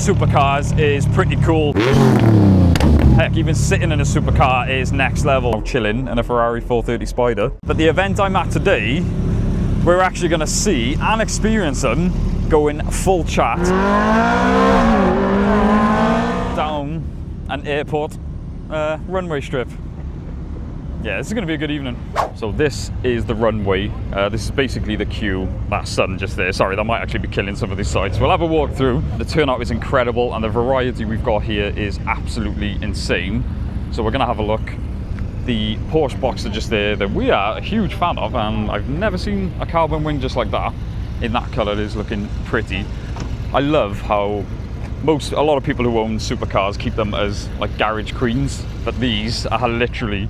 supercars is pretty cool. Heck, even sitting in a supercar is next level. I'm chilling in a Ferrari 430 Spider. But the event I'm at today, we're actually going to see and experience them going full chat down an airport runway strip. Yeah, this is going to be a good evening. So this is the runway. This is basically the queue. That sun just there. Sorry, that might actually be killing some of these sites. We'll have a walk through. The turnout is incredible and the variety we've got here is absolutely insane. So we're going to have a look. The Porsche Boxster just there that we are a huge fan of, and I've never seen a carbon wing just like that. In that colour, it is looking pretty. I love how a lot of people who own supercars keep them as like garage queens, but these are literally,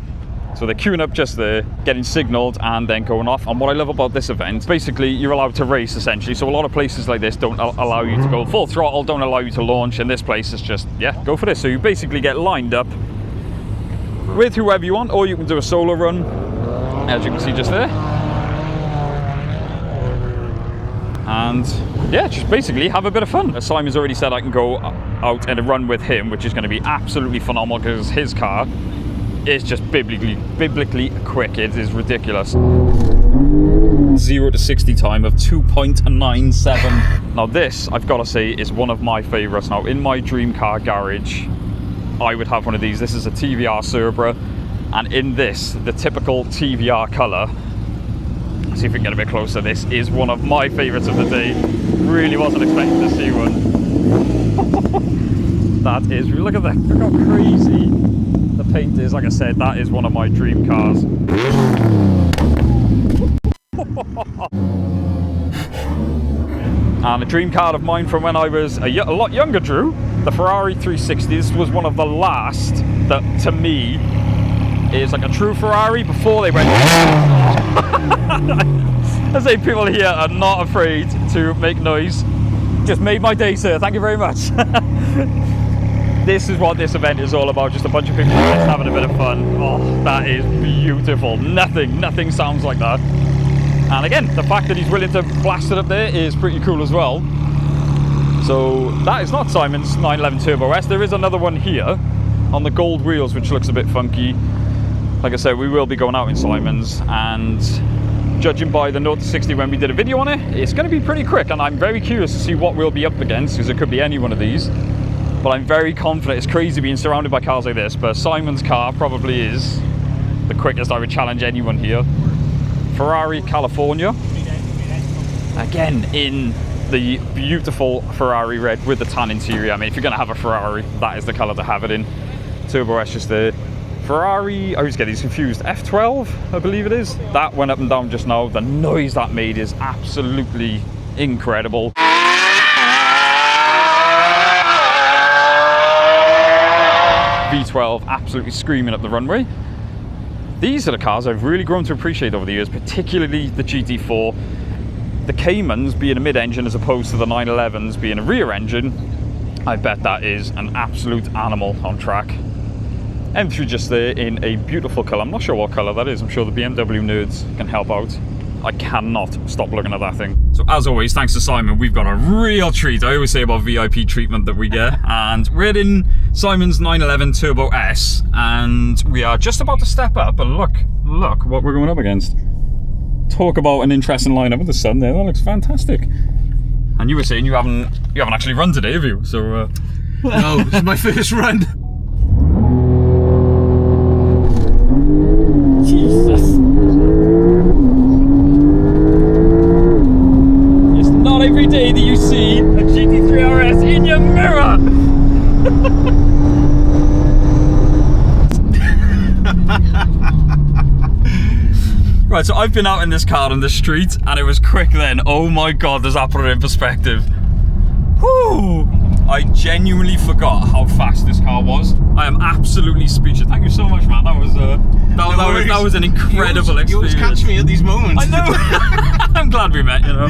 so they're queuing up just there, getting signalled and then going off. And what I love about this event, basically you're allowed to race essentially. So a lot of places like this don't allow you to go full throttle, don't allow you to launch. In this place, it's just, yeah, go for this. So you basically get lined up with whoever you want, or you can do a solo run, as you can see just there. And yeah, just basically have a bit of fun. As Simon's already said, I can go out and run with him, which is going to be absolutely phenomenal because his car is just biblically quick. It is ridiculous. 0 to 60 time of 2.97. Now this, I've got to say, is one of my favourites. Now in my dream car garage, I would have one of these. This is a TVR Cerbera, and in this, the typical TVR colour, let's see if we can get a bit closer, this is one of my favourites of the day. Really wasn't expecting to see one. That is, look at that, look how crazy the paint is. Like I said, that is one of my dream cars. And a dream car of mine from when I was a lot younger, Drew, the Ferrari 360. This was one of the last that, to me, is like a true Ferrari before they went. I say people here are not afraid to make noise. Just made my day, sir. Thank you very much. This is what this event is all about. Just a bunch of people just having a bit of fun. Oh, that is beautiful. Nothing sounds like that. And again, the fact that he's willing to blast it up there is pretty cool as well. So that is not Simon's 911 Turbo S. There is another one here on the gold wheels, which looks a bit funky. Like I said, we will be going out in Simon's, and judging by the 0 to 60 when we did a video on it, it's going to be pretty quick, and I'm very curious to see what we'll be up against, because it could be any one of these. But I'm very confident. It's crazy being surrounded by cars like this, but Simon's car probably is the quickest. I would challenge anyone here. Ferrari California, again in the beautiful Ferrari red with the tan interior. I mean, if you're going to have a Ferrari, that is the colour to have it in. Turbo S just there. Ferrari, I always get these confused, F12 I believe it is. That went up and down just now. The noise that made is absolutely incredible. V12 absolutely screaming up the runway. These are the cars I've really grown to appreciate over the years, particularly the GT4. The Caymans being a mid-engine as opposed to the 911s being a rear engine. I bet that is an absolute animal on track. M3 just there in a beautiful colour. I'm not sure what colour that is. I'm sure the BMW nerds can help out. I cannot stop looking at that thing. So as always, thanks to Simon, we've got a real treat. I always say about VIP treatment that we get. And we're in Simon's 911 Turbo S. And we are just about to step up. And look what we're going up against. Talk about an interesting lineup with the sun there. That looks fantastic. And you were saying you haven't actually run today, have you? So no, this is my first run. Jesus. It's not every day that you see a GT3 RS in your mirror. Right, so I've been out in this car on the street and it was quick then. Oh my God, does that put it in perspective? Whew. I genuinely forgot how fast this car was. I am absolutely speechless. Thank you so much, man. That was an incredible experience. You always catch me at these moments. I know. I'm glad we met, you know.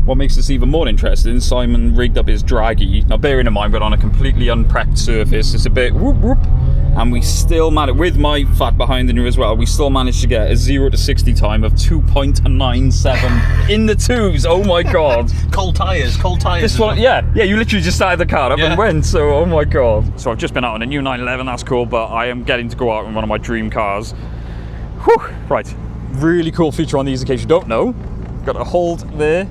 What makes this even more interesting, Simon rigged up his draggy. Now bearing in mind we're on a completely unprepped surface, it's a bit whoop whoop, and we still managed, with my fat behind the new as well, we still managed to get a 0 to 60 time of 2.97 in the twos. Oh my god. Cold tyres. This one, yeah, you literally just started the car up and went, so oh my god. So I've just been out on a new 911, that's cool, but I am getting to go out in one of my dream cars. Whew, right, really cool feature on these in case you don't know. Got a hold there.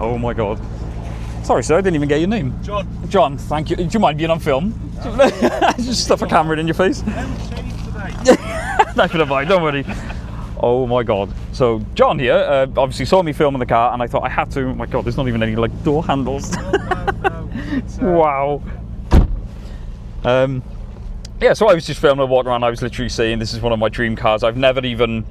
Oh my god. Sorry sir, I didn't even get your name. John, thank you. Do you mind being on film? Just stuff a camera in your face. That's gonna buy, don't worry. Oh my god. So John here obviously saw me filming the car and I thought I had to. Oh my god, there's not even any like door handles. Wow. Yeah, so I was just filming a walk around. I was literally saying this is one of my dream cars. I've never been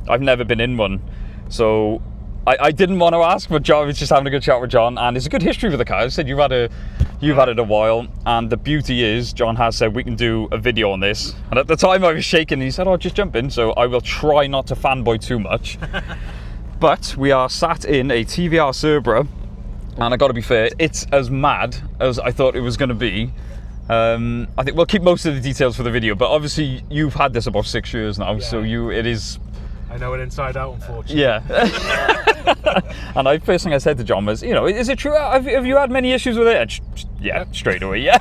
in one. So I didn't want to ask, but John was just having a good chat with John, and there's a good history with the car. I said you've had it a while, and the beauty is John has said we can do a video on this. And at the time I was shaking, and he said, "Oh, just jump in." So I will try not to fanboy too much. But we are sat in a TVR Cerbera, and I got to be fair, it's as mad as I thought it was going to be. I think we'll keep most of the details for the video, but obviously you've had this about 6 years now, so it is. I know it inside out, unfortunately. Yeah. And the first thing I said to John was, you know, is it true? Have you had many issues with it? Yeah, straight away, yeah.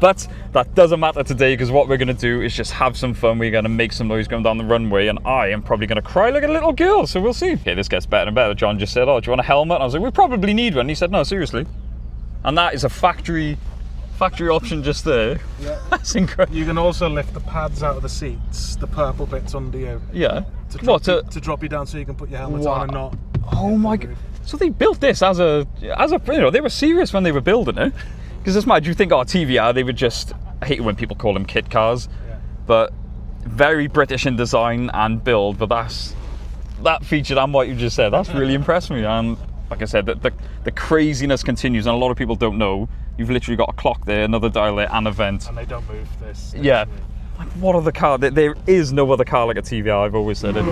But that doesn't matter today, because what we're going to do is just have some fun. We're going to make some noise going down the runway, and I am probably going to cry like a little girl, so we'll see. Okay, this gets better and better. John just said, "Oh, do you want a helmet?" And I was like, "We probably need one." And he said, "No, seriously." And that is a factory option just there. Yeah. That's incredible. You can also lift the pads out of the seats, the purple bits under you. Yeah. To drop you down so you can put your helmet on and not. Oh my god. So they built this as a you know, they were serious when they were building it. Because it's mad, you think, oh, TVR, they would just, I hate it when people call them kit cars, but very British in design and build, but that feature and what you just said, that's really impressed me. And like I said, the craziness continues, and a lot of people don't know. You've literally got a clock there, another dial there, and a vent. And they don't move this. Yeah. Like, what other car? There is no other car like a TVR, I've always said it.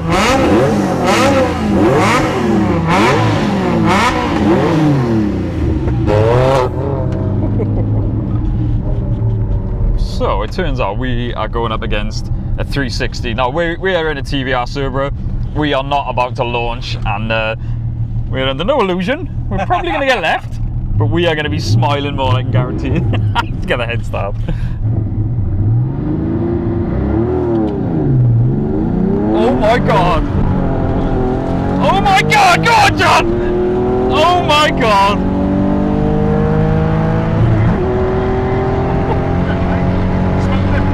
So, it turns out we are going up against a 360. Now, we are in a TVR Cerbera. We are not about to launch, and we're under no illusion. We're probably going to get left, but we are going to be smiling more, I can guarantee you. Let's get a head start. Oh my god! Oh my god! Go on, John! Oh my god!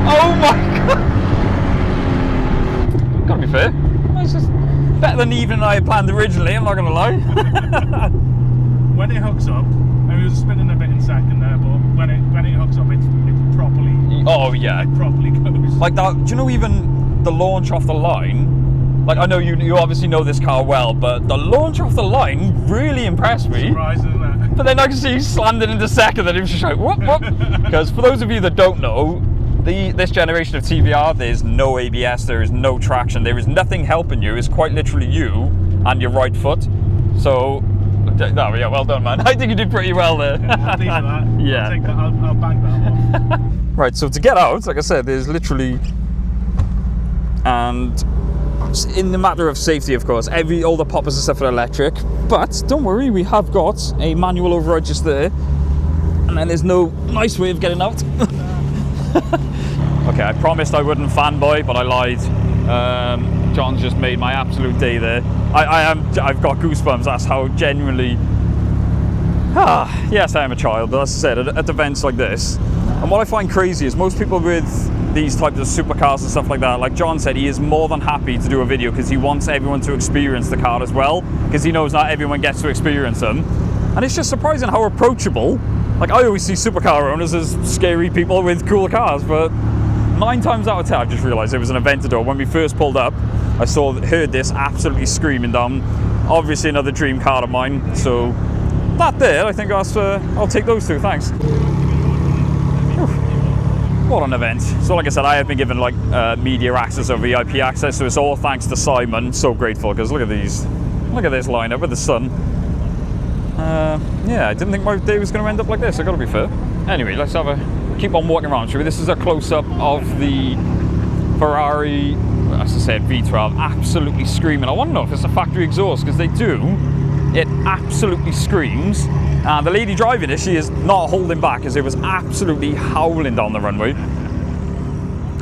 Oh my god! Gotta be fair. It's just better than even I had planned originally, I'm not gonna lie. When it hooks up, I was spinning a bit in second there, but when it hooks up, it's properly. Oh yeah. It properly goes. Like that. Do you know even the launch off the line? Like, I know you obviously know this car well, but the launch off the line really impressed me. Surprising, isn't it? But then I can see you slammed it into second, and it was just like whoop whoop. Because for those of you that don't know, this generation of TVR, there's no ABS, there is no traction, there is nothing helping you. It's quite literally you and your right foot. So, no, yeah, well done, man. I think you did pretty well there. I'll leave that. Yeah. I'll bank that one. Right, so to get out, like I said, there's literally, and in the matter of safety, of course, all the poppers and stuff are electric, but don't worry, we have got a manual override just there, and then there's no nice way of getting out. Okay, I promised I wouldn't fanboy, but I lied. John's just made my absolute day there. I've got goosebumps. That's how genuinely. Yes, I am a child, but as I said, at events like this, and what I find crazy is most people with these types of supercars and stuff like that, like John said, he is more than happy to do a video because he wants everyone to experience the car as well, because he knows not everyone gets to experience them. And it's just surprising how approachable. Like, I always see supercar owners as scary people with cool cars, but 9 times out of 10, I've just realised it was an Aventador. When we first pulled up, I heard this absolutely screaming down. Obviously another dream car of mine, so that there, I think I'll take those two, thanks. What an event. So like I said, I have been given like media access or VIP access, so it's all thanks to Simon. So grateful, because look at these. Look at this lineup with the sun. Yeah, I didn't think my day was going to end up like this, I gotta be fair. Anyway, let's keep on walking around, shall we? This is a close-up of the Ferrari, as I said, V12, absolutely screaming. I want to know if it's a factory exhaust, because they do. It absolutely screams. And the lady driving it, she is not holding back, as it was absolutely howling down the runway.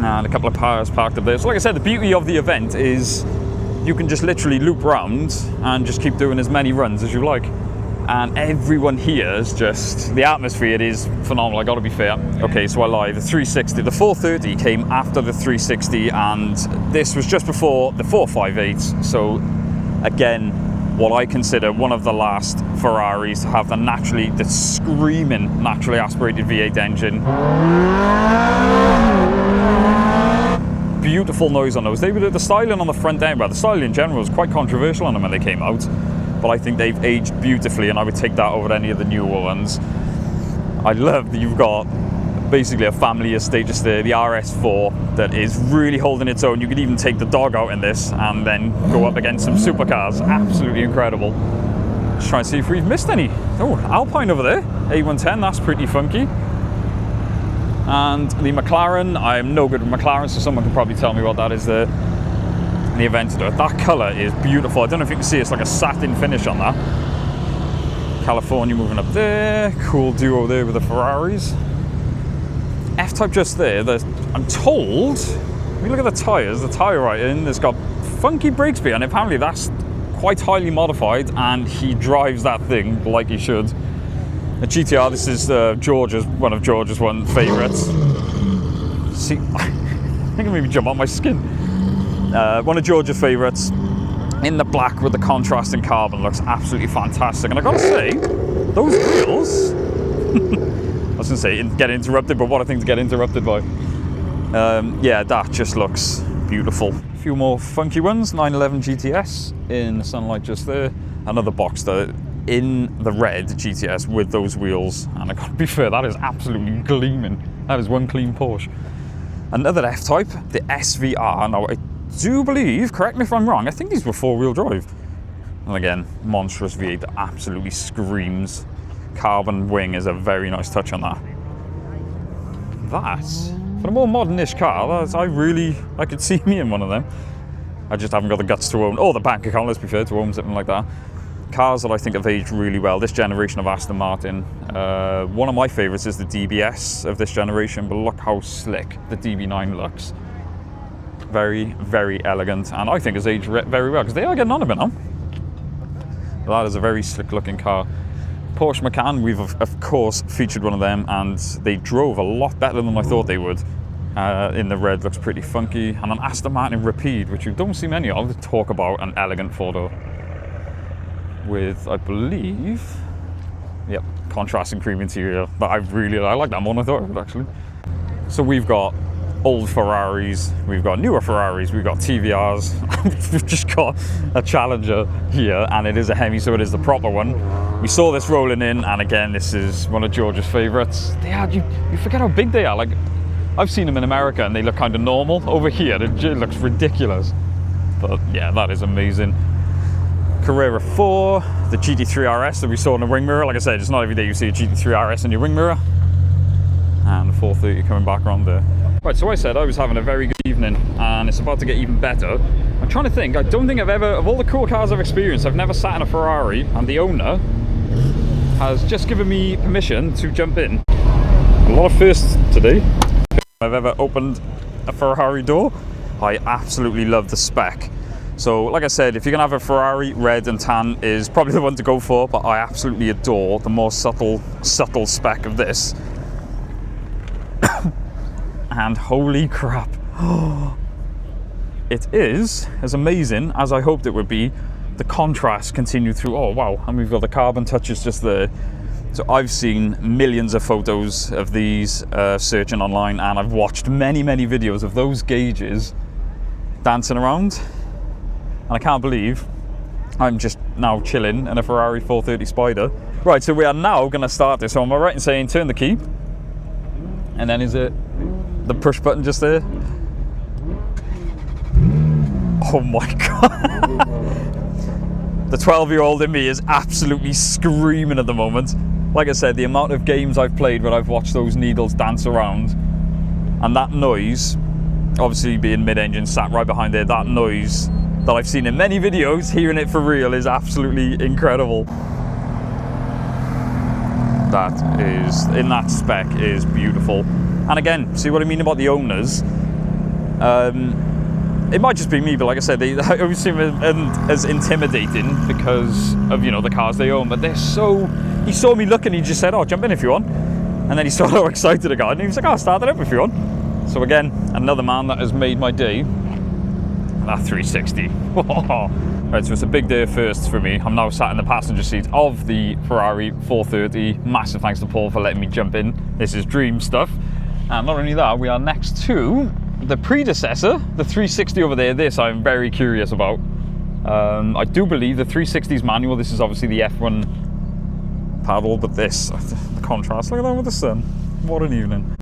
And a couple of cars parked up there. So like I said, the beauty of the event is you can just literally loop round and just keep doing as many runs as you like. And everyone here is just, the atmosphere, it is phenomenal, I gotta be fair. Okay, so I lied, the 360, the 430 came after the 360, and this was just before the 458. So again, what I consider one of the last Ferraris to have the screaming naturally aspirated V8 engine. Beautiful noise on those. The styling on the front end, well, the styling in general was quite controversial on them when they came out, but I think they've aged beautifully, and I would take that over any of the newer ones. I love that you've got basically a family estate just there, the RS4 that is really holding its own. You could even take the dog out in this and then go up against some supercars. Absolutely incredible. Just trying to see if we've missed any. Oh, Alpine over there, A110, that's pretty funky. And the McLaren, I am no good with McLaren, so someone can probably tell me what that is there. The Aventador, that colour is beautiful. I don't know if you can see, it's like a satin finish on that. California moving up there, cool duo there with the Ferraris. F-Type just there, I'm told, if you look at the tyres, the tyre writing, it's got funky brake speed, and apparently that's quite highly modified, and he drives that thing like he should. A GTR, this is one of George's favourites. See, I think I maybe jump on my skin. One of George's favourites, in the black with the contrasting carbon, looks absolutely fantastic. And I gotta say, those wheels, I was gonna say get interrupted, but what a thing to get interrupted by. Yeah, that just looks beautiful. A few more funky ones, 911 GTS in the sunlight just there. Another Boxster in the red GTS with those wheels, and I gotta be fair, that is absolutely gleaming. That is one clean Porsche. Another F-Type, the SVR. Now I do believe, correct me if I'm wrong, I think these were 4-wheel drive. And again, monstrous V8 that absolutely screams. Carbon wing is a very nice touch on that. That, for a more modern-ish car, I could see me in one of them. I just haven't got the guts to own, or the bank account, let's be fair, to own something like that. Cars that I think have aged really well, this generation of Aston Martin. One of my favourites is the DBS of this generation, but look how slick the DB9 looks. Very, very elegant, and I think has aged very well, because they are getting on a bit now. That is a very slick looking car. Porsche Macan, we've of course featured one of them, and they drove a lot better than I thought they would. In the red, looks pretty funky. And an Aston Martin Rapide, which you don't see many of, talk about an elegant photo. With, I believe, yep, contrasting cream interior, but I like that more than I thought I would, actually. So we've got old Ferraris, we've got newer Ferraris, we've got TVRs, we've just got a Challenger here, and it is a Hemi, so it is the proper one. We saw this rolling in, and again, this is one of George's favourites. They are, you forget how big they are. Like, I've seen them in America and they look kind of normal. Over here, it looks ridiculous. But yeah, that is amazing. Carrera 4, the GT3 RS that we saw in the wing mirror. Like I said, it's not every day you see a GT3 RS in your wing mirror. And the 430 coming back around there. Right, so I said I was having a very good evening, and it's about to get even better. I'm trying to think, I don't think I've ever, of all the cool cars I've experienced, I've never sat in a Ferrari, and the owner has just given me permission to jump in. A lot of firsts today. I've ever opened a Ferrari door. I absolutely love the spec. So, like I said, if you're gonna have a Ferrari, red and tan is probably the one to go for, but I absolutely adore the more subtle spec of this. And holy crap, it is as amazing as I hoped it would be. The contrast continued through, oh wow, and we've got the carbon touches just there. So I've seen millions of photos of these searching online, and I've watched many videos of those gauges dancing around. And I can't believe I'm just now chilling in a Ferrari 430 Spider. Right, so we are now going to start this. So am I right in saying turn the key? And then is it the push button just there? Oh my God. The 12-year-old in me is absolutely screaming at the moment. Like I said, the amount of games I've played where I've watched those needles dance around, and that noise, obviously being mid-engine sat right behind there, that noise that I've seen in many videos, hearing it for real is absolutely incredible. That is, in that spec, is beautiful. And again, see what I mean about the owners? It might just be me, but like I said, they always seem as intimidating because of, you know, the cars they own, but they're so... He saw me looking, he just said, oh, jump in if you want. And then he saw how excited I got, and he was like, oh, start it up if you want. So again, another man that has made my day. That 360. Right, so it's a big day of firsts for me. I'm now sat in the passenger seat of the Ferrari 430. Massive thanks to Paul for letting me jump in. This is dream stuff. And not only that, we are next to the predecessor, the 360 over there. This I'm very curious about. I do believe the 360 is manual. This is obviously the F1 paddle, but this, the contrast, look at that with the sun. What an evening.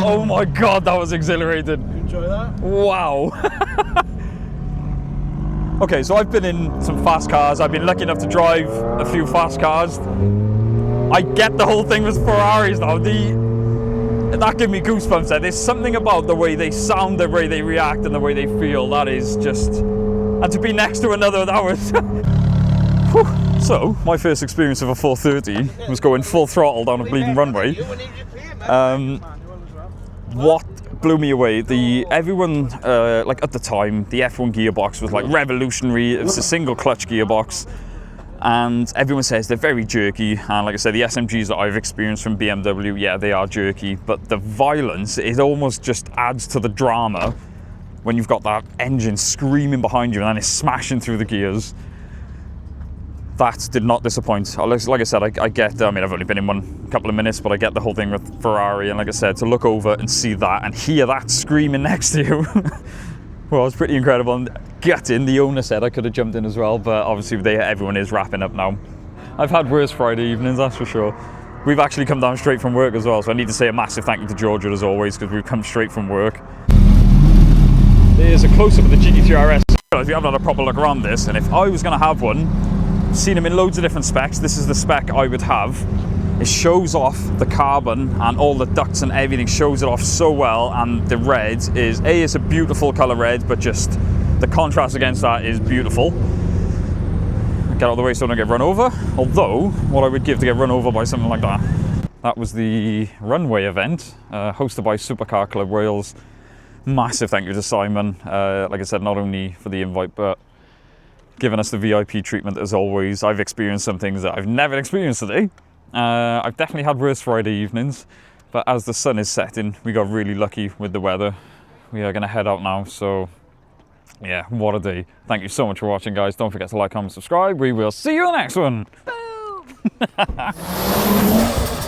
Oh my god, that was exhilarating. You enjoy that? Wow. Okay, so I've been in some fast cars. I've been lucky enough to drive a few fast cars. I get the whole thing with Ferraris now. That gave me goosebumps there. There's something about the way they sound, the way they react, and the way they feel. That is just... And to be next to another, that was... Whew. So, my first experience of a 430 was going full throttle down a bleeding runway. What blew me away, everyone, like at the time, the F1 gearbox was like revolutionary. It was a single clutch gearbox, and everyone says they're very jerky. And like I said, the SMGs that I've experienced from BMW, yeah, they are jerky, but the violence, it almost just adds to the drama when you've got that engine screaming behind you and then it's smashing through the gears. That did not disappoint. Like I said, I get, I mean, I've only been in one couple of minutes, but I get the whole thing with Ferrari. And like I said, to look over and see that and hear that screaming next to you, well, it's pretty incredible. And gutting, the owner said I could have jumped in as well, but obviously everyone is wrapping up now. I've had worse Friday evenings, that's for sure. We've actually come down straight from work as well, so I need to say a massive thank you to Georgia as always, because we've come straight from work. There's a close-up of the GT3 RS. We haven't had a proper look around this, and if I was going to have one, seen them in loads of different specs. This is the spec I would have. It shows off the carbon and all the ducts and everything, shows it off so well, and the red is, it's a beautiful colour red, but just the contrast against that is beautiful. Get out of the way so I don't get run over, although what I would give to get run over by something like that. That was the Runway event, hosted by Supercar Club Wales. Massive thank you to Simon, like I said, not only for the invite, but giving us the VIP treatment as always. I've experienced some things that I've never experienced today. I've definitely had worse Friday evenings, but as the sun is setting, we got really lucky with the weather. We are going to head out now, so yeah, what a day. Thank you so much for watching, guys. Don't forget to like, comment, subscribe. We will see you in the next one. Boom!